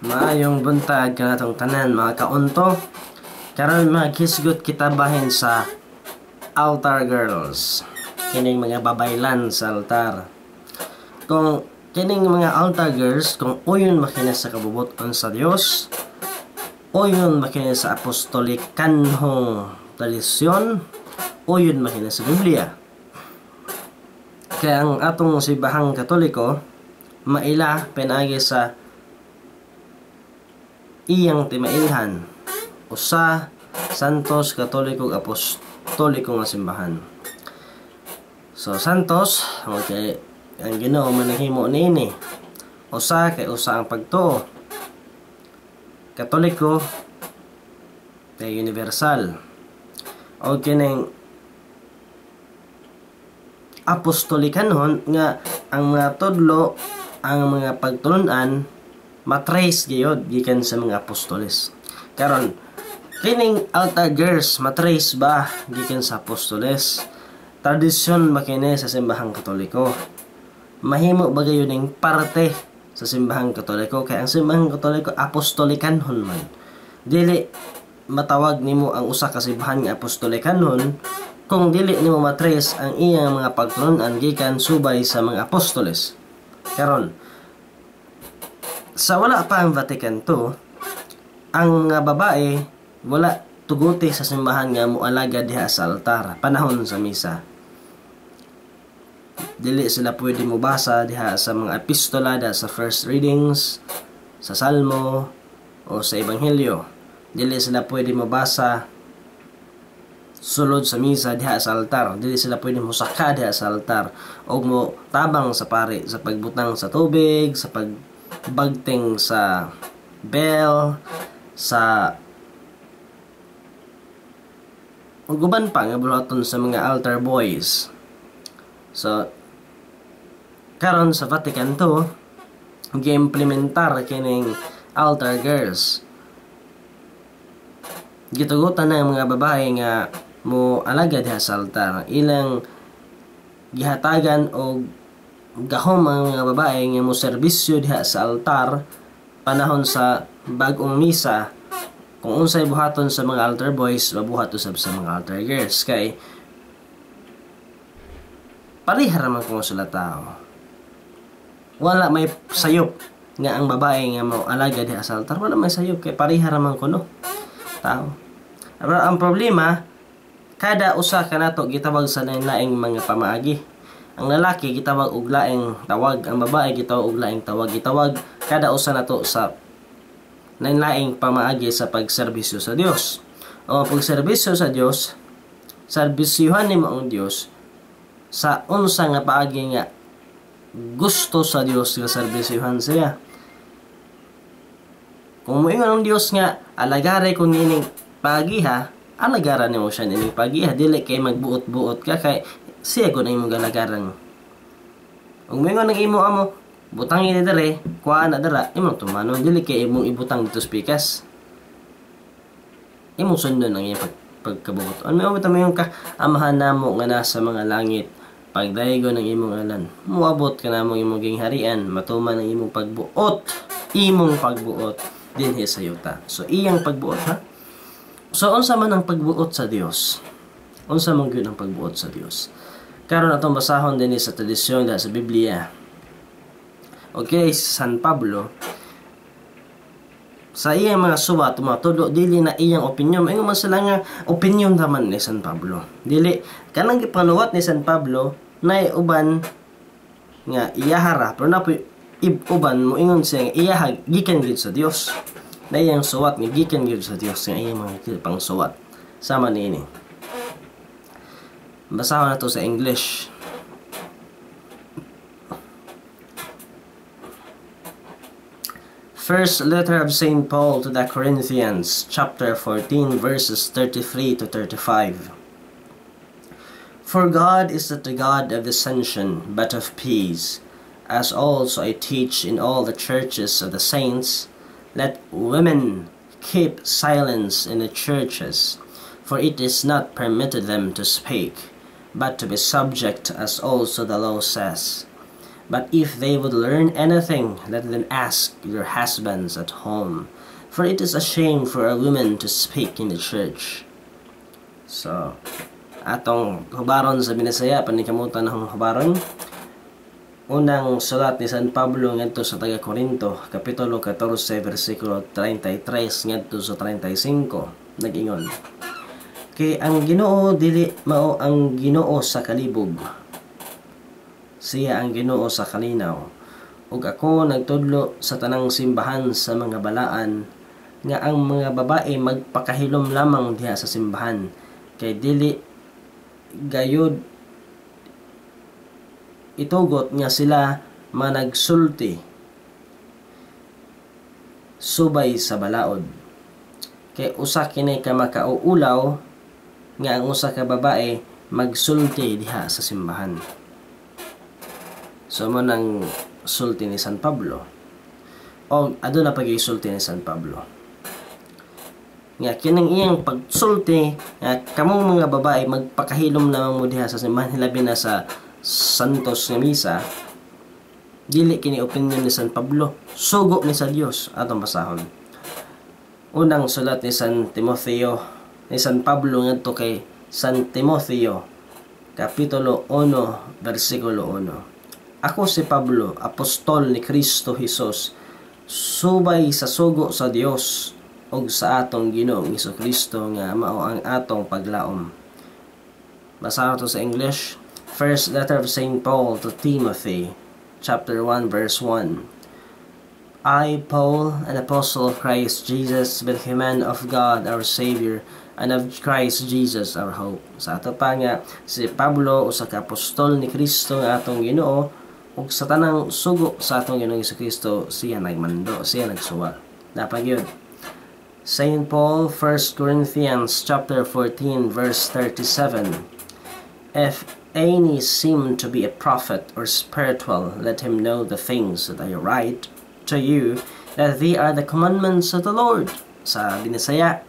Maayong buntag kanatong tanan mga kaunto. Karon maghisgot kita bahin sa altar girls. Kining mga babaylan sa altar. Kung kining mga altar girls, kung uyon makina sa kabubuton sa Dios, uyon makina sa apostolikanhong tradisyon, uyon makina sa Biblia. Kaya ang atong sibahang Katoliko maila pinagi sa iyang timailhan usa Santos Katoliko Apostoliko nga simbahan. So Santos okay, ang Ginoo manahimo niini usa kay usa ang pagtuo, Katoliko kay universal, o kining apostolikanon nga ang mga tudlo, ang mga pagtulunan matrace gayud gikan sa mga apostoles. Karon kining altar girls matrace ba gikan sa apostoles? Tradisyon ba kini sa simbahang Katoliko? Mahimo ba gayon ning parte sa simbahang Katoliko? Kay ang simbahang Katoliko apostolikanhon man. Dili matawag nimo ang usa ka simbahan nga apostolikanhon kung dili nimo matrace ang iyang mga pagtulunan gikan subay sa mga apostoles. Karon sa wala pa ang Vatican II, ang mga babae wala tuguti sa simbahan nga moalaga diha sa altar panahon sa misa. Dili sila pwede mobasa diha sa mga epistola, diha sa first readings, sa salmo o sa ebanghelyo. Dili sila pwede mobasa sulod sa misa diha sa altar. Dili sila pwede mosaka diha sa altar o mo tabang sa pari sa pagbutang sa tubig, sa pagbagting sa bell, sa uguban pa nga bulaton sa mga altar boys. So karon sa Vatican II gi-implementar kining altar girls. Gitugutan na ang mga babae nga mo alaga diha sa altar. Ilang gihatagan og gahom ang mga babae nga mo serbisyo diha sa altar panahon sa bag-ong misa. Kung unsay buhaton sa mga altar boys, mabuhat usab sa mga altar girls. Kay parihara man kung sila tao. Wala may sayop nga ang babae nga mo alaga diha sa altar. Wala may sayop kay parihara man kuno tao. Pero ang problema, kada usa kanato gitawag sa lain-laing mga pamaagi. Ang lalaki gitawag og laing tawag, ang babae gitawag og laing tawag. Gitawag kada usa nato sa lain-laing pamaagi sa pagserbisyo sa Dios. O pagserbisyo sa Dios, serbisyuhan nimo ang Dios sa unsa nga paagi nga gusto sa Dios nga serbisyuhan siya. Kung moingon ang Dios nga alagare ko nining pagiha, alagaran nimo siya nining pagiha. Dili kay magbuot-buot ka kay siya ko na imong galagaran. Kung moingon ang imo amo butang ini dere, kuha na dara, imong tumanon. Dili kay imong ibutang dito sa pikas. Imong sundon ang iyang pagkabuot. Ano mo yung kaamahan namo nga nasa mga langit, pagdaygo ng imong alan. Muabot ka namo imong gingharian, matuman ang imong pagbuot. Imong pagbuot dinhi sa yuta. So iyang pagbuot ha. So unsa man ang pagbuot sa Dios? Unsa man gyud ang pagbuot sa Dios? Karon atong basahon dinhi sa tradisyon sa Biblia. Okay, San Pablo sa iyang mga suwat tumatudo dili na iyang opinion. Ingon man sila nga opinion naman ni San Pablo. Dili kanang gipanuwat ni San Pablo nay uban nga iyahara pero na uban mo ingon siya nga iyahag gikan gid sa Dios. Na iyang suwat nga gikan gid sa Dios nga iyang mga pang suwat. Sama niini. Basahon nato sa English. First letter of St. Paul to the Corinthians, chapter 14, verses 33 to 35. For God is not the God of dissension, but of peace, as also I teach in all the churches of the saints. Let women keep silence in the churches, for it is not permitted them to speak, but to be subject, as also the law says. But if they would learn anything, let them ask their husbands at home, for it is a shame for a woman to speak in the church. So, atong hubaron sa Binisaya, panikamutan ng hubaron. Unang sulat ni San Pablo ngadto sa taga Corinto, kapitulo 14, versikulo 33 ngadto sa 35, nag-ingon: Kay ang Ginoo dili mao ang Ginoo sa kalibog, siya ang Ginoo sa kalinaw. Ug ako nagtudlo sa tanang simbahan sa mga balaan nga ang mga babae magpakahilom lamang diha sa simbahan, kay dili gayud itugot nga sila managsulti subay sa balaod. Kay usa kini ka makauulaw nga ang usa ka babae magsulti diha sa simbahan. So mo nang sulti ni San Pablo. O aduna pag-isulti ni San Pablo. Nga kinang iyang pagsulti nga kamong mga babae magpakahilom lamang mo diha sa simbahan, hilabi na sa Santos nga misa, dili kini opinion ni San Pablo, sugo ni sa Dios. Atong basahon unang sulat ni San Pablo ngadto kay San Timoteo, kapitulo 1, versikulo 1. Ako si Pablo, apostol ni Kristo Jesus, subay sa sugo sa Dios ug sa atong Ginoong Hesukristo nga mao ang atong paglaom. Basahan to sa English. First letter of St. Paul to Timothy, chapter 1, verse 1. I, Paul, an apostle of Christ Jesus, by the command of God our Savior, and of Christ Jesus our hope. Sa ato pa nga, si Pablo, usa ka apostol ni Kristo nga atong Ginoo, ug sa tanang sugo sa atong Ginoong Hesukristo, siya nagmando, siya nagsuwat. Napag yun. St. Paul, 1 Corinthians chapter 14, verse 37. If any seem to be a prophet or spiritual, let him know the things that I write to you, that they are the commandments of the Lord. Sa Binisaya,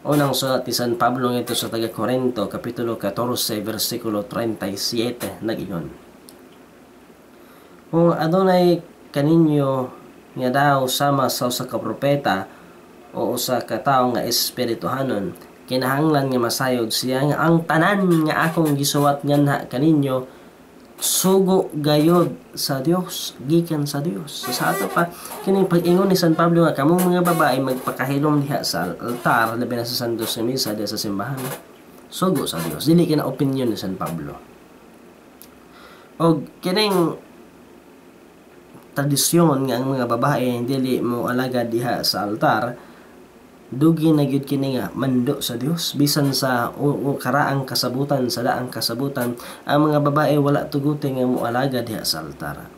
unang sulat ni San Pablo ngito sa taga Corinto, kapitulo 14, versikulo 37, nag-ingon: Kung adunay kaninyo nga daw sama sa usa ka propeta o usa ka tawo nga espirituhanon, kinahanglan nga masayod siya nga ang tanan nga akong gisuwat nganha kaninyo sugo gayod sa Dios, gikan sa Dios. So, sa ato pa kining pag-ingon ni San Pablo nga kamong mga babae magpakahilom diha sa altar, labi na sa Santos nga misa diha sa simbahan, sugo sa Dios, dili kina opinion ni San Pablo. Og kining tradisyon nga ang mga babae dili mo alagad diha sa altar, dugi na gyud kini nga mando sa Dios. Bisan sa karaang kasabutan, sa daang kasabutan, ang mga babae wala tuguti nga moalaga diha sa altar.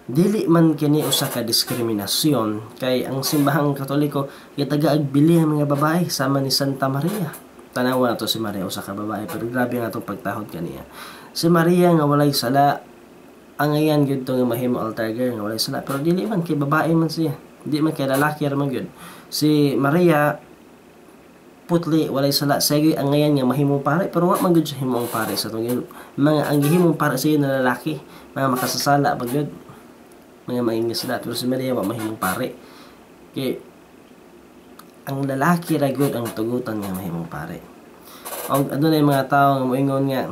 Dili man kini usa ka diskriminasyon, kay ang simbahang Katoliko gitagaag bili ang mga babae sama ni Santa Maria. Tanawa nato si Maria, usa ka babae, pero grabe nga itong pagtahod kaniya. Si Maria nga walay sala, ang ayan gyud to nga mahimo altar girl nga walay sala, pero dili man kay babae man siya, di man kay lalaki ra man gyud. Si Maria putli walay sala, sige ang ngayon nga mahimong pare, pero wa man gyud siya himong pare sa tong mga ang gihimong pare siya na lalaki, mga makasasala pag gyud, mga maingi sila. Pero si Maria wa mahimong pare, kay ang lalaki ra gyud ang tugutan nga mahimong pare. Og adunay mga tawo nga moingon nga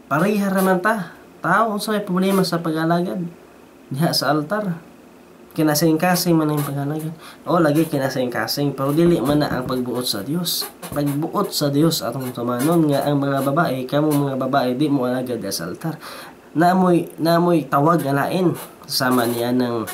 pareha raman ta tao sa may problema sa pag-alagad diha sa altar. Kinasing-kasing man ang pag-alagad, o lagi kinasing-kasing, pero dili man na ang pagbuot sa Dios. Pagbuot sa Dios atong tumanon nga ang mga babae, kamo mga babae di mo alagad sa altar. Namoy tawag nga lain sama niya ng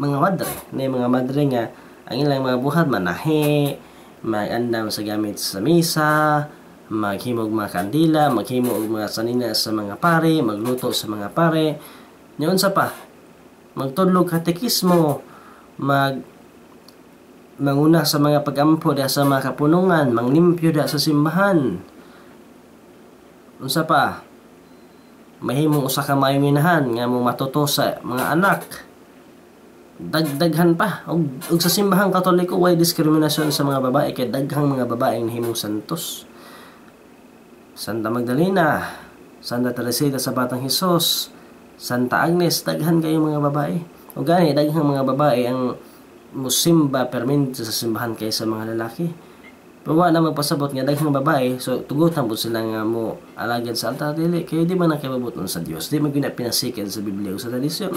mga madre, na mga madre nga ang ilang mga buhat manahe, mag-andam sa gamit sa misa, maghimog mga kandila, maghimog mga sanina sa mga pare, magluto sa mga pare, niyon sa pa magtudlog katekismo, manguna sa mga pagampo da sa mga kapunungan, manglimpyo da sa simbahan. Unsa pa mahimong usa ka mayuminahan nga mo matuto sa mga anak, daghan pa og sa simbahang Katoliko way diskriminasyon sa mga babae kay daghang mga babaeng nahimong santos. Santa Magdalena, Santa Teresita sa Batang Hesus, Santa Agnes, daghan kayo mga babae. O gani daghang mga babae ang musimba permanente sa simbahan kaysa mga lalaki. Pero wala na magpasabot nga daghang babae, so tugutan po sila nga mo alagad sa altar dili kay di man nakababuton sa Dios, di man gyud pinasikin sa Biblia o sa tradisyon.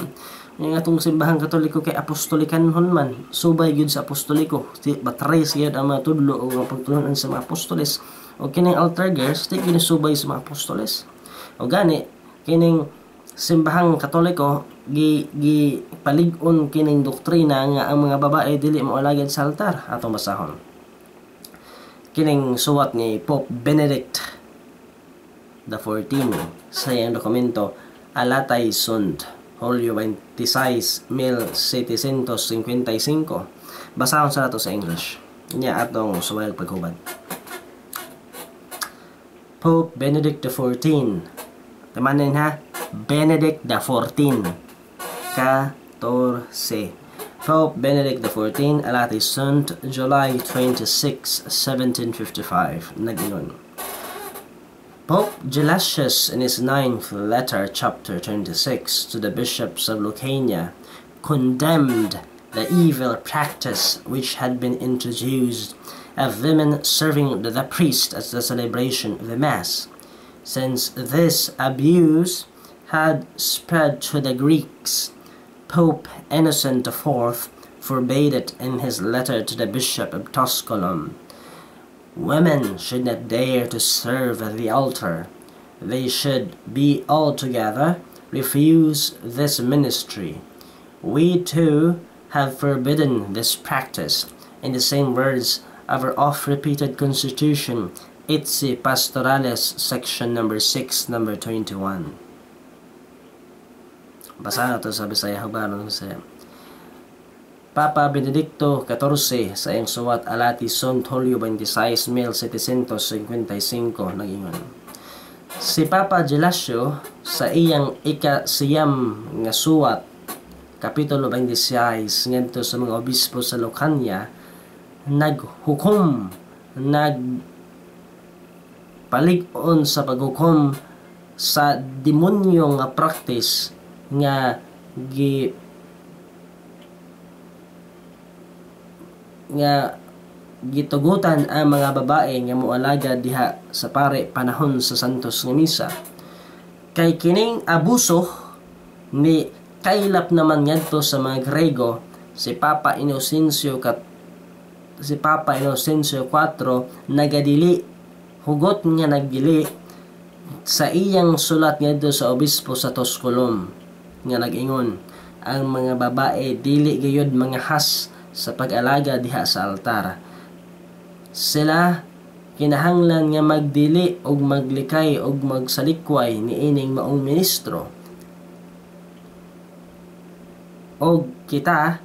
Nga atong simbahang Katoliko kay apostolikanhon man, subay gyud sa apostoliko, batres gyud ang mga tudlo o ang pagtulunan sa mga apostoles. O kining altar girls, di gyud subay sa mga apostoles. O gani kining simbahang Katoliko gi palig-on kining doktrina nga ang mga babae dili mo alagad sa altar. Atong basahon kining suwat ni Pope Benedict XIV sa iyang dokumento Alatay Sunt Hulyo 26, 1755. Basahon sa nato sa English. Inya atong suwayag paghubad. Pope Benedict XIV. Tamanin ha, Benedict XIV. 14. Pope Benedict XIV, Alatay Sunt, July 26, 1755. Nag-ingon. Pope Gelasius, in his 9th letter, chapter 26, to the bishops of Lucania, condemned the evil practice which had been introduced of women serving the priest at the celebration of the Mass, since this abuse had spread to the Greeks. Pope Innocent IV forbade it in his letter to the Bishop of Tusculum. Women should not dare to serve at the altar. They should be altogether refuse this ministry. We too have forbidden this practice in the same words of our oft-repeated Constitution, Itsi Pastoralis, section number 6, number 21. Basahan ito sa Bisaya, hubaran sa Papa Benedicto XIV sa iyang suwat Alatay Sunt Hulyo 26, 1755 nag-ingon. Si Papa Gelasio sa iyang ikasiyam nga suwat kapitulo 26 ngadto sa mga obispo sa Lucania naghukom nagpalig-on sa paghukom sa demonyo nga practice nga gitugutan ang mga babae nga moalaga diha sa pare panahon sa santos nga misa. Kay kining abuso ni kaylap naman ngadto sa mga Grego si Papa Inocencio IV nagadili hugot nga naggili sa iyang sulat ngadto sa obispo sa Tusculum nga nag-ingon ang mga babae dili gayud mga has sa pag-alaga diha sa altar. Sila kinahanglan nga magdili og maglikay og magsalikway niining maong ministro. Og kita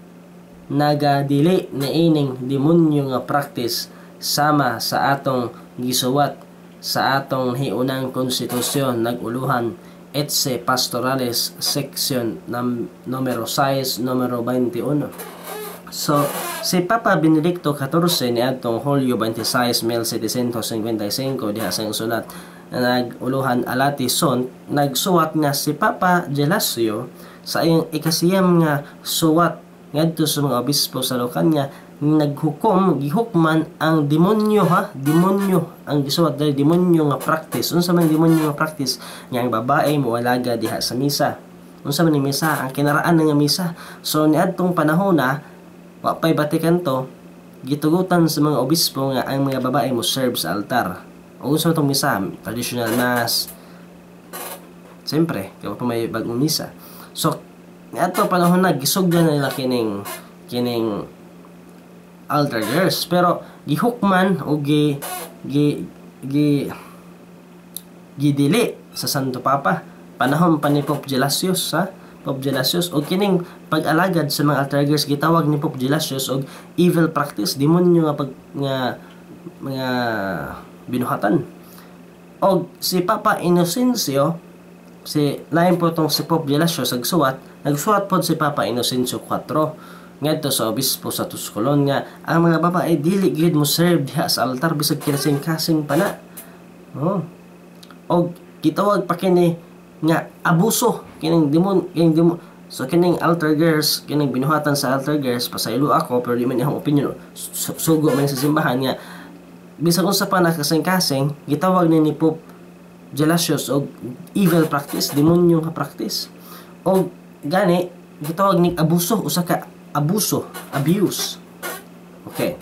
nagadili niining demonyo nga practice sama sa atong gisuwat sa atong hiunang konstitusyon naguluhan Etce Pastoralis section numero 6 numero 21. So si Papa Benedicto XIV ni atong Hulyo 26, 1755 diha sa sulat naguluhan Alatay Sunt nagsuwat nga si Papa Gelasio sa iyang ikasiyam nga suwat ngadto sa mga obispo sa Lucania naghukom gihukman ang demonyo ang gisuwat dahil demonyo nga practice. Unsa man demonyo nga practice nga ang babae moalaga diha sa misa. Unsa man ni misa ang kinaraan nga misa. So niadtong panahon na wa pay batikan to gitugutan sa mga obispo nga ang mga babae mo serve sa altar. O unsa tong misa, traditional mass. Siyempre, kaya pa may bagong misa. So niadtong panahon na gisugdan na nila kining altar girls, pero gihukman o gidili sa Santo Papa panahon pa ni Pope Gelasius o kining pag-alagad sa mga altar girls gitawag ni Pope Gelasius og evil practice, demonyo nga mga binuhatan. Og si Papa Inocencio si lain po tong si Pope Gelasius nagsuwat po si Papa Inocencio IV ngadto sa obispo sa Tusculon nga ang mga babae dili gid mo serve diha sa altar bisag kinasing-kasing pa na. Og gitawag pa kini nga abuso kining demon so kining altar girls kining binuhatan sa altar girls pasaylo ako pero di man ihang opinion sugo man sa simbahan nga bisag unsa pa nakasing-kasing gitawag ni Pope Gelasius og evil practice, demonyo nga practice. Og gani gitawag ning abuso usa ka abuse. Okay.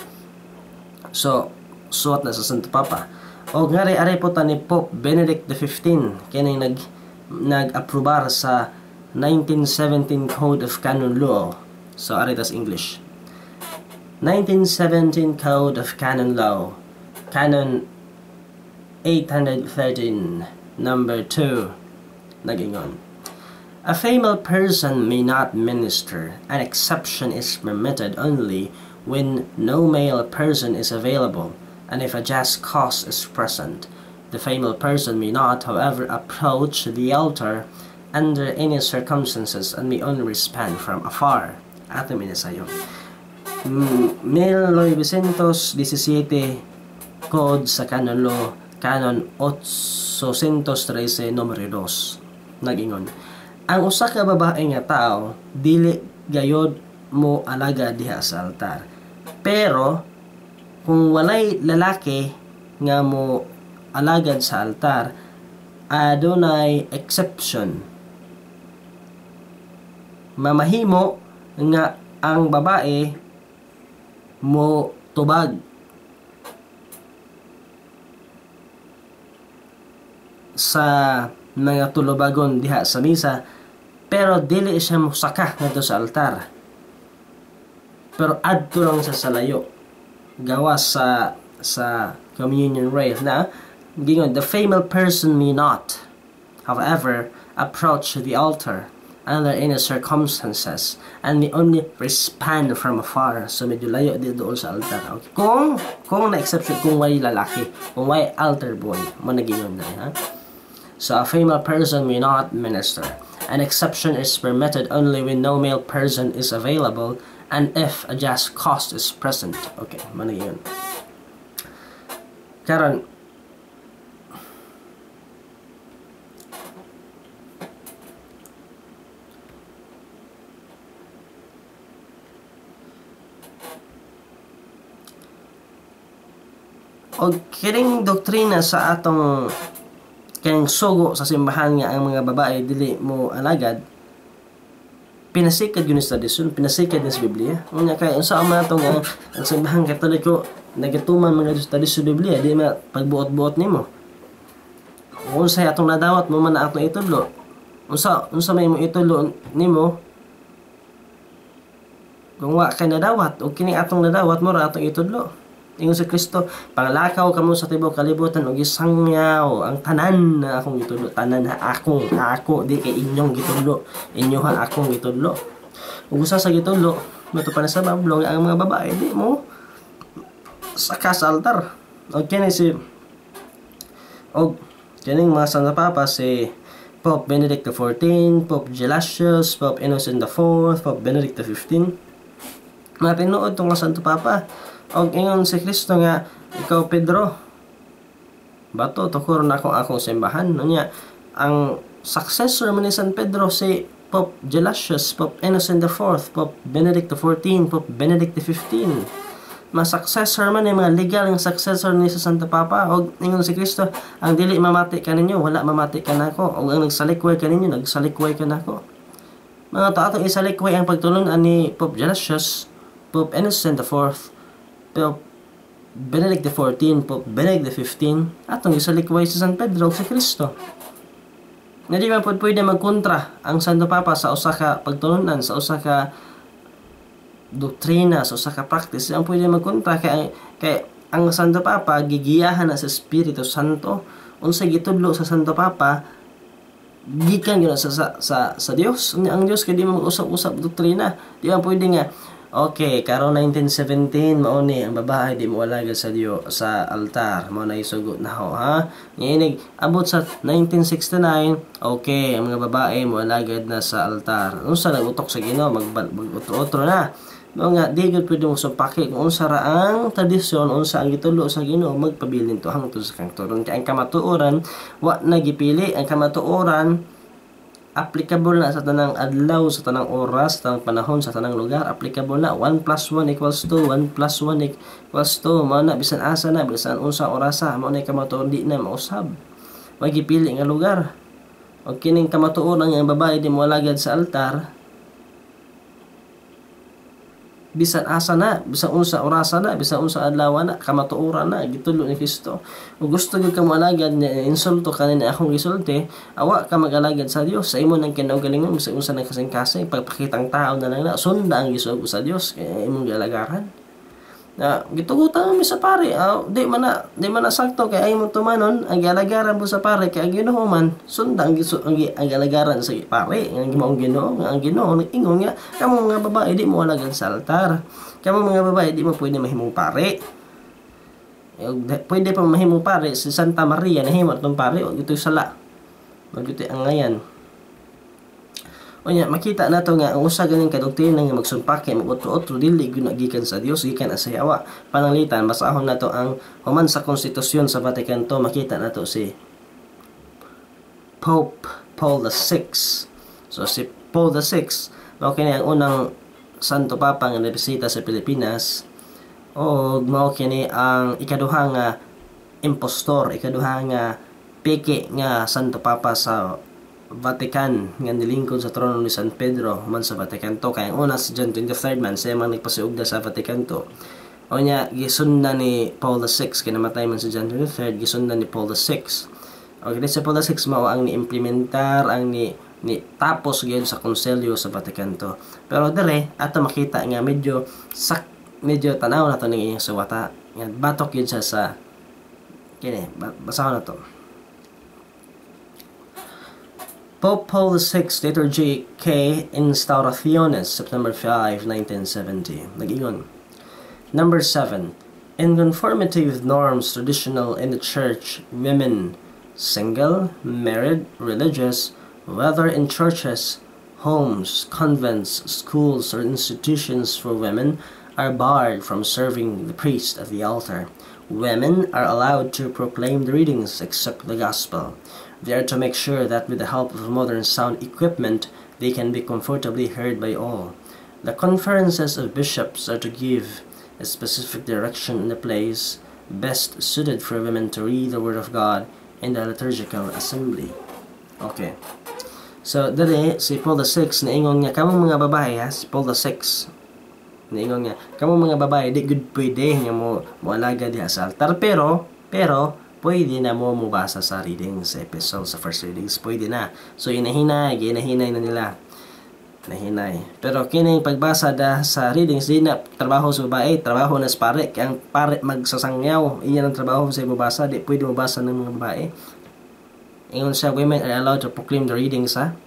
So suwat na sa Santo Papa. Og ngari-ari po ta ni Pope Benedict XV kining nag-aprobar sa 1917 Code of Canon Law. So ari tas English. 1917 Code of Canon Law. Canon 813 number 2 nagingon. A female person may not minister. An exception is permitted only when no male person is available, and if a just cause is present. The female person may not, however, approach the altar under any circumstances and may only respond from afar. Ato minasayo. 1917 Code sa Canon Law, Canon 813 numero 2 nagingon. Ang usa ka babae nga tao dili gayod mo alaga diha sa altar. Pero kung walay lalaki nga mo alagad sa altar, adunay exception. Mamahimo nga ang babae mo tubag sa mga tulubagon diha sa misa, pero dili siya musaka ngadto sa altar. Pero adto lang sa salayo gawas sa communion rail na gingon, the female person may not, however, approach the altar under any circumstances and may only respond from afar. So medyo layo din doon sa altar. Okay. Kung na-exception, kung may lalaki, kung may altar boy, mo nagingon na, ha? So a female person may not minister. An exception is permitted only when no male person is available and if a just cause is present. Okay, mana yun. Karon, o kining doktrina sa atong kining sugo sa simbahan nga ang mga babae dili mo alagad, pinasikad yun sa tradisyon, pinasikad yun sa Biblia. Unya kay unsa man atong ang simbahan Katoliko nagatuman mga tradisyon sa Biblia, di ma pagbuot-buot nimo. Unsa atong nadawat mo man na atong itudlo. Unsa may mo itudlo nimo? Kung wa kay nadawat o kini atong nadawat mo ra atong itudlo. Ingon sa Kristo, panglakaw kamo sa tibuok kalibutan ug isangyaw ang tanan na akong gitudlo, tanan na ako di kay inyong gitudlo, inyo ha akong gitudlo. Ug usa sa gitudlo, mato pa na sa Bablo ang mga babae di mo sa altar. Og kini mga Santo Papa si Pope Benedict XIV, Pope Gelasius, Pope Innocent IV, Pope Benedict XV. Mga tinuod tong mga Santo Papa. Og ingon si Kristo nga, ikaw Pedro, bato tukur na akong simbahan. Unya, ang successor man ni San Pedro si Pope Gelasius, Pope Innocent IV, Pope Benedict XIV, Pope Benedict XV. Mga successor man mga legal ng successor ni sa Santo Papa. Og ingon si Kristo, ang dili mamati ka ninyo, wala mamati ka nako. Og ang nagsalikway ka ninyo, nagsalikway ka nako. Mga taatong isalikway ang pagtulon ni Pope Gelasius, Pope Innocent IV, Pope Benedict XIV, Pope Benedict XV, atong isalikway sa San Pedro sa Kristo. Nga di man po pwede magkontra ang Santo Papa sa usa ka pagtulunan, sa usa ka doktrina, sa usa ka practice. Ang pwede magkontra kay ang Santo Papa gigiyahan na sa Espiritu Santo. Unsay gitudlo sa Santo Papa gikan gyud sa Dios. Ang Dios kay di man mag-usap-usap doktrina. Di man pwede nga Okay, karon 1917 mao ni ang babae di mo alagad sa Diyo sa altar. Mao na isugot na ho, ha. Ngayon abot sa 1969, okay, ang mga babae mo alagad na sa altar. Unsa nagutok sa Ginoo mag-utro na. Mao nga di gud pwede mo supaki kung unsa ra ang tradisyon, unsa ang gitulo sa Ginoo, magpabilin to hangtod sa kangturon. Kay ang kamatuoran wa na gipili, ang kamatuoran applicable na sa tanang adlaw, sa tanang oras, sa tanang panahon, sa tanang lugar. Applicable na. 1 plus 1 equals 2. 1 plus 1 equals 2. Mao na, bisan asa na, bisan unsa orasa. Mao na kamatuoran di na mausab. Wag gipili nga lugar. O kining kamatuoran nga babae di mo alagad sa altar, bisan asa na, bisan unsa orasa na, bisan unsa adlaw na, kamatuoran na, gitulo ni Kristo. Ug gusto gyud ka mo alagad na insulto kanina akong gisulti, awa ka mag-alagad sa Dios. Sa imo nang kinaugalingon, bisan unsa nang kasing-kasing, pagpakitang tao na lang na, sunda ang gisugo sa Dios, kaya imong gialagaran. Na gitugutan mi sa pare, di man na sakto kay ay mo tumanon ang gialagaran mo sa pare kay ang Ginoo man sunda ang gialagaran sa pare ang gimaong Ginoo ang Ginoo nag-ingon nga kamo mga babae di mo alagad sa altar, kamo mga babae di mo pwede mahimong pare. Pwede pa mahimong pare si Santa Maria nahimo tong pare o ito sala magiti ang ngayan. O nya makita nato nga ang usa ganing kadoktrina nga magsumpake mag-otro-otro dili gikan sa Dios gikan sa yawa. Pananglitan basahon nato ang human sa konstitusyon sa Vatican to, makita nato si Pope Paul VI. So si Paul VI mao kini ang unang Santo Papa nga nabisita sa Pilipinas o mao kini ang ikaduha nga impostor, ikaduha nga peke nga Santo Papa sa Vatican nga nilingkod sa trono ni San Pedro man sa Vatican to. Kaya ang una si John 23rd man siya man nagpasiugda sa Vatican to. O nya gisundan ni Paul VI kay namatay man si John 23rd, gisundan ni Paul VI. O kini si Paul VI mao ang ni-implementar ang ni tapos gyud sa konselyo sa Vatican to. Pero dire ato makita nga medyo tanaw na to ning iyang suwata nga batok gyud siya sa kini basahon na to. Pope Paul VI, Liturgy K. Instaurationes, September 5, 1970. Nag-ingon. Number 7. In conformity with norms traditional in the Church, women, single, married, religious, whether in churches, homes, convents, schools, or institutions for women, are barred from serving the priest at the altar. Women are allowed to proclaim the readings except the Gospel. They are to make sure that with the help of modern sound equipment, they can be comfortably heard by all. The conferences of bishops are to give a specific direction in the place best suited for women to read the Word of God in the liturgical assembly. Okay. So, dali, si Paul VI, naingon nga, kamong mga babae, ha? Si Paul VI, naingon nga, kamong mga babae, di good pwede nga mo alaga diha sa altar. Pero, pwede na mo mubasa sa readings, sa epistle, sa first readings, pwede na. So, inahinay na nila. Nahinay. Pero, kining pagbasa da sa readings, di na trabaho sa babae, trabaho na sa pare. Kaya ang pare magsasangyaw, iyan ang trabaho sa mubasa, di pwede mubasa ng mga babae. Ingon siya, women are allowed to proclaim the readings, ha?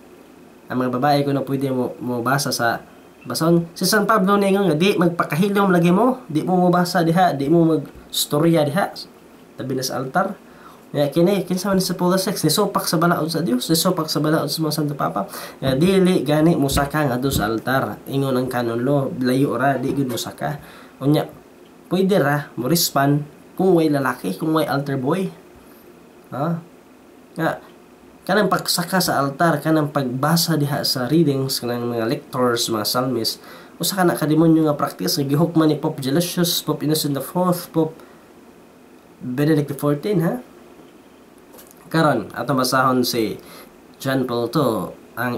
Ang mga babae ko na pwede mubasa sa bason. Si San Pablo na ingon nga, di magpakahilom lagi mo, di mo mubasa diha, di mo magstorya diha. Tabi na sa altar. Kaya kinsa man sa Paul VI, nisopak sa balaod sa Dios, nisopak sa balaod sa mga Santo Papa. Kaya dili gani musaka nga do sa altar. Ingon ang canon law, layo ra di gud musaka. Unya, pwede ra mo respond kung way lalaki, kung way altar boy. Ha? Nga kanang pagsaka sa altar, kanang pagbasa diha sa readings kanang mga lectors, mga psalmists, usa ka na kademonyo nga practice nga gihukman ni Pope Gelasius, Pope Innocent IV, Pope Benedict XIV, ha? Karon ato basahon si John Paul II, ang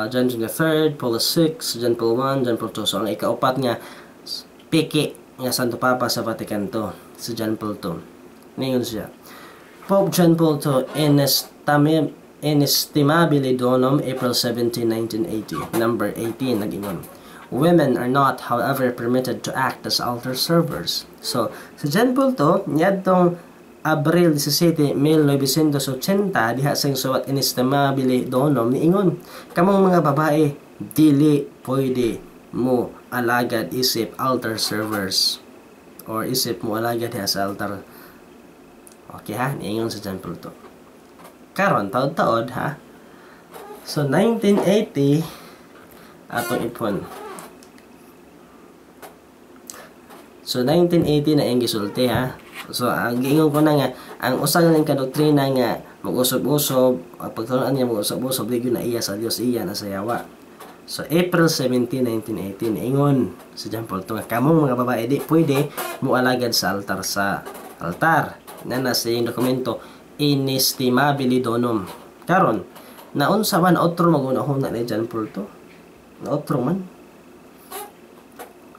John III, Paul VI, John Paul I, John Paul II. So ang ikaupat nga peke nga Santo Papa sa Vatican to, si John Paul II. Ngayon siya. Pope John Paul II, Inestimabile Donum, April 17, 1980. Number 18, nag-ingon. Women are not, however, permitted to act as altar servers. So, sa John Paul II, niyadtong Abril 17, 1980, diha sa suwat Inestimabile Donum, niingon, kamong mga babae, dili pwede mo alagad isip altar servers or isip mo alagad ha sa altar. Okay ha, niingon sa John Paul II. Karon taod-taod ha. So 1980 atong ipon. So 1980 na ang gisulti ha. So ang giingon ko na nga ang usa ng kadoktrina nga mag-usob-usob, pagtulunan niya mag-usob-usob di na iya sa Dios iya na sayawa. So April 17, 1918 ingon si John Paul II nga kamong mga babae di pwede mualagad sa altar. Na nasa yung dokumento inestimabili donum. Karon naunsa man otro magunahon na ni John Paul II? Na otro man.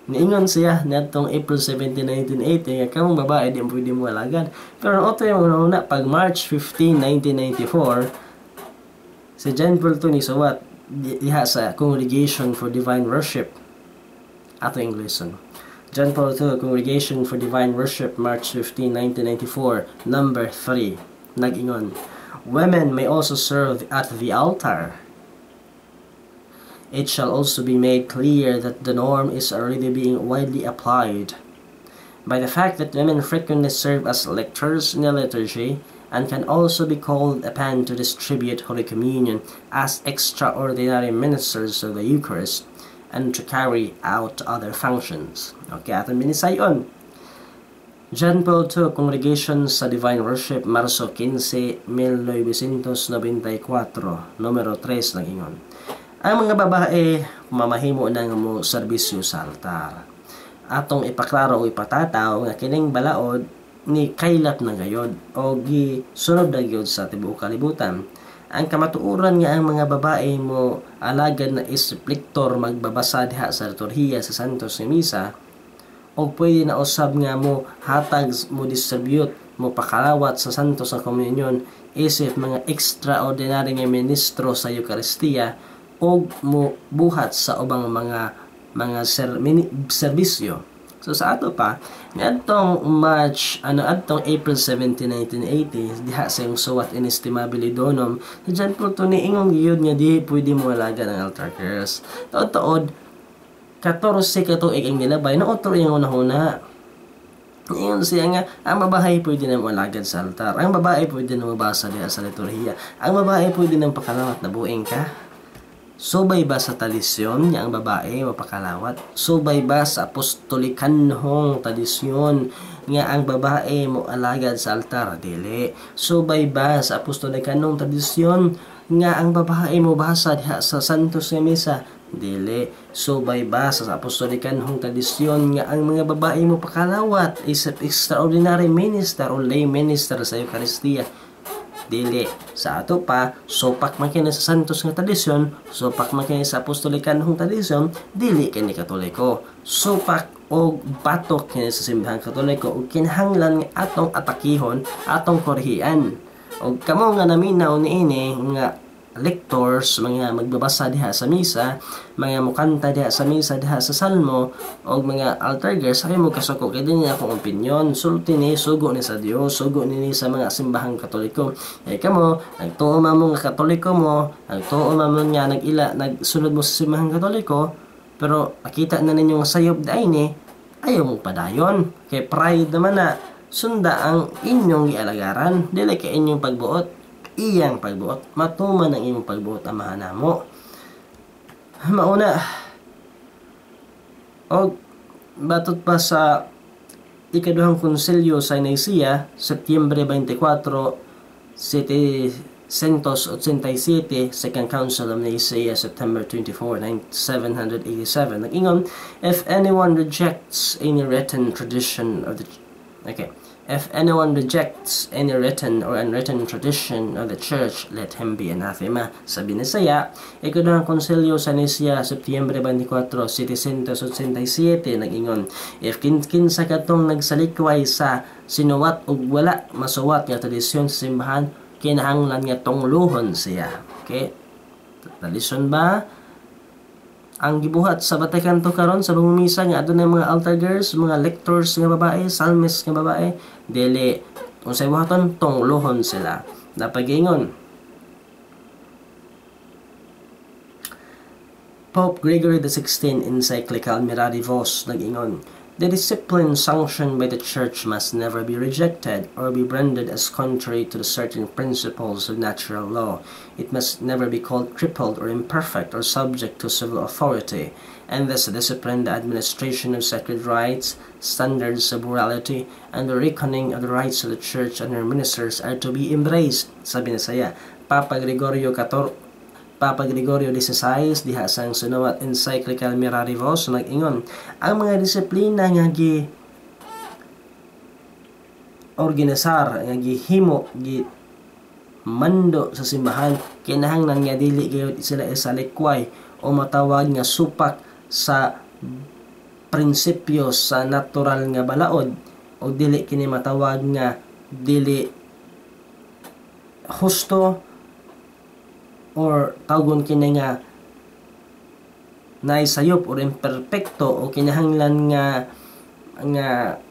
Niingon siya natong April 17, 1980 nga kamong babae di pwede mo alagad. Pero ang otro yung una pag March 15, 1994 si John Paul II ni suwat diha sa Congregation for Divine Worship ato Englisson. John Paul II, Congregation for Divine Worship, March 15, 1994, number 3. Nag-ingon, women may also serve at the altar. It shall also be made clear that the norm is already being widely applied by the fact that women frequently serve as lectors in the liturgy and can also be called upon to distribute Holy Communion as extraordinary ministers of the Eucharist and to carry out other functions. Okay, atong binisayon. John Paul II, Congregation sa Divine Worship, Marso 15, 1994, numero 3 lang ingon. Ang mga babae, mamahimo na nga mo serbisyo sa altar. Atong ipaklaro o ipatataw nga kining balaod ni kaylap na gayod o gisunod na gayod sa tibuok kalibutan. Ang kamatuoran nga ang mga babae mo alagad na isplektor magbabasa diha sa liturhiya sa Santos ni Misa o pwede na usab nga mo hatag mo distribute mo pakalawat sa Santos sa Komunyon isip mga extraordinary nga ministro sa Eucharistia o mo buhat sa ubang mga serbisyo. So sa ato pa, ngadtong adtong April 17, 1980, diha sa yung suwat inestimabili donum, si John Paul II niingon gyud nga di pwede mo alaga ng altar girls. Taod-taod 14 ka tuig ang nilabay na otro yung una-una. Ingon siya nga ang babae pwede na malagad sa altar. Ang babae pwede na mabasa diha sa liturhiya. Ang babae pwede nang pakalawat na buing ka. Subay ba sa tradisyon nga ang babae mapakalawat? Subay ba sa apostolikanhong tradisyon nga ang babae mo alagad sa altar? Dili. Subay ba sa apostolikanhong tradisyon nga ang babae mo basa diha sa Santos nga Misa? Dili. Subay ba sa apostolikanhong tradisyon nga ang mga babae mo pakalawat is extraordinary minister o lay minister sa Eucharistia? Dili. Sa ato pa, sopak man kini sa Santos nga tradisyon, sopak man kini sa apostolikanhong tradisyon, dili kini Katoliko. Sopak o batok kini sa simbahang Katoliko ug kinahanglan nga atong atakihon, atong korhian. Og kamo nga naminaw niini nga lectors, mga magbabasa diha sa misa, mga mukanta diha sa misa, diha sa salmo, o mga altar girls, ay mo kasuko, kaya din niya akong opinion, sulti ni, sugo ni sa Dios, sugo ni sa mga simbahang Katoliko. Eh kamo, nagtuo mo nga Katoliko mo, nagtuo mo nga nagsunod mo sa simbahang Katoliko, pero nakita na ninyong sayob dahil ni, ayaw mong padayon. Kaya pride naman na, sunda ang inyong ialagaran, dili kay inyong pagbuot. Iyang pagbuot, matuman ang iyong pagbuot amahan mo. Mauna, o batot pa sa ikaduhang konsilyo sa Nicaea, Setyembre 24, 787, Second Council of Nicaea, September 24, 787. Nag-ingon, if anyone rejects any written tradition of the If anyone rejects any written or unwritten tradition of the church, let him be anathema. Sabi ni Saya, ikaduhang konsilyo sa Nicaea, Setyembre 24, 787, nag-ingon, if kinsa katong nagsalikway sa sinuwat ug wala masuwat nga tradisyon sa simbahan, kinahanglan nga tungluhon siya. Okay? Tradisyon ba? Ang gibuhat sa Vatican to karon sa bangumisa nga adunay mga altar girls, mga lectors nga babae, psalmist nga babae, dili unsay buhaton tunglohon sila. Napagingon. Pope Gregory XVI encyclical Mirari Vos nag-ingon, "The discipline sanctioned by the Church must never be rejected or be branded as contrary to the certain principles of natural law. It must never be called crippled or imperfect or subject to civil authority. And thus discipline, the administration of sacred rites, standards of morality, and the reckoning of the rights of the Church and her ministers are to be embraced." Sabi na saya, Papa Gregorio XVI diha sang sunawat encyclical Mirari Vos nag-ingon, ang mga disiplina nga gi organisar nga gihimo gi mando sa simbahan kinahanglan nga dili gayud sila isalikway o matawag nga supak sa prinsipyo sa natural nga balaod o dili kini matawag nga dili husto or tawgon kini nga naisayop or imperfecto o kinahanglan nga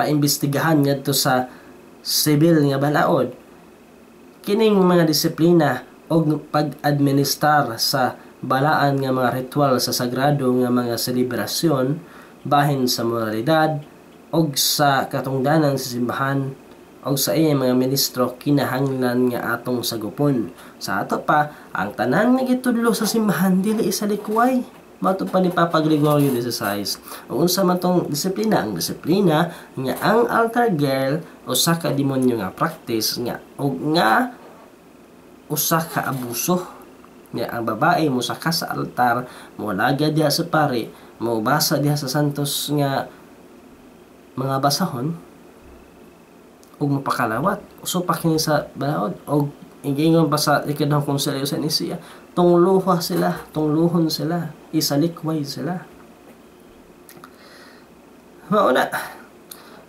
paimbestigahan ngadto sa sibil nga balaod. Kining mga disiplina og pag-administrar sa balaan nga mga ritual sa sagrado nga mga selebrasyon bahin sa moralidad og sa katungdanan sa simbahan og sa iyang mga ministro kinahanglan nga atong sagupon. Sa ato pa, ang tanan nga gitudlo sa simbahan dili isalikway. Mato pa ni Papa Gregorio XVI. O unsa man tong disiplina? Ang disiplina nga ang altar girl usa ka demonyo nga practice nga og nga usa ka abuso nga ang babae mo saka sa altar mo laga diha sa pari mo basa diha sa santos nga mga basahon ug mapakalawat uso pa kini sa balaod og ingingon pa sa ikadahong konselyo sa Nisia tungluhon sila isalikway sila mauna.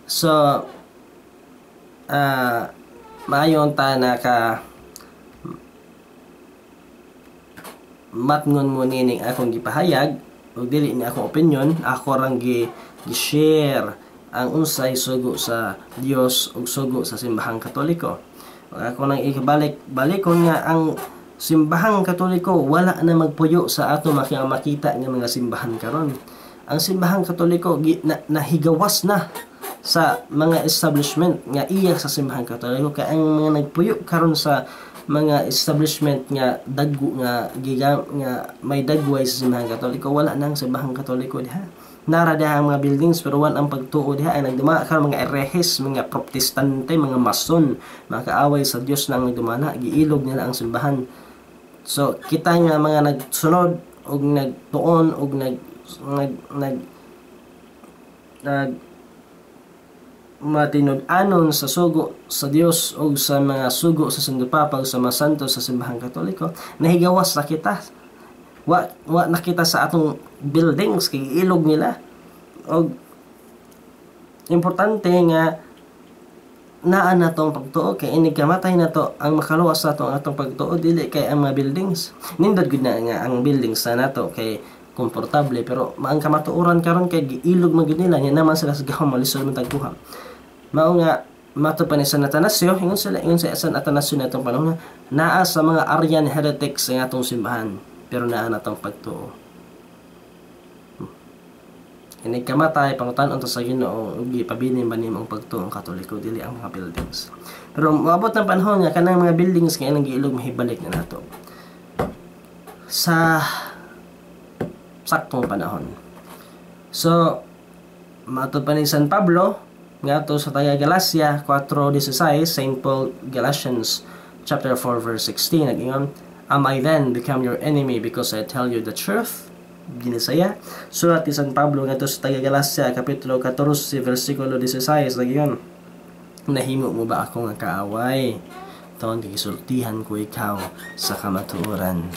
So maayon ta na ka matngon mo nining akong gipahayag ug dili ni akong opinion, ako rang gi-share ang unsay sugo sa Dios ug sugo sa simbahang Katoliko. Ako nang ikabalik-balikon nga ang simbahang Katoliko wala na magpuyo sa ato makita nga mga simbahan karon. Ang simbahang Katoliko nahigawas na sa mga establishment nga iya sa simbahang Katoliko kay ang mga nagpuyo karon sa mga establishment nga daggo nga may dagway sa simbahang Katoliko wala nang simbahang Katoliko diha. Nara diha ang mga buildings pero wala ang pagtuo diha ay nagduma karon mga erehes, mga protestante, mga mason, mga kaaway sa Dios na ang nagdumana giilog nila ang simbahan. So kita nga mga nagsunod og nagtuon og nag matinud-anon sa sugo sa Dios o sa mga sugo sa sundupapag sa mga santo sa simbahang Katoliko, nahigawas na kita. Wa nakita sa atong buildings kay ilog nila. O importante nga naa na tong pagtuo kay inig kamatay na to ang makaluwas na to ang atong pagtuo dili kay ang mga buildings. Nindot gud na nga ang buildings na nato kay komportable pero ang kamatuoran karon kay giilog man gid nila nya naman sila sa gahom malisod man tagkuha. Mao nga mato pa ni San Atanasio ingon sa San Atanasio natong panahon naa sa mga Arian heretics sa atong simbahan pero naa na tong pagtuo. Inig kamatay pangutan-on to sa Ginoo ug gipabilin ba nimo ang pagtuo ang Katoliko dili ang mga buildings. Pero moabot ng panahon nga kanang mga buildings kay nang giilog mahibalik na nato sa saktong panahon. So mato pa ni San Pablo nga to sa taga Galacia 4:16, Saint Paul Galatians chapter 4 verse 16 nag-ingon, "Am I then become your enemy because I tell you the truth?" Ginisaya surat ni San Pablo nga to sa taga Galacia kapitulo 14 versikulo 16 nag-ingon, "Nahimo mo ba ako nga kaaway? Taon gisultihan ko ikaw sa kamatuoran."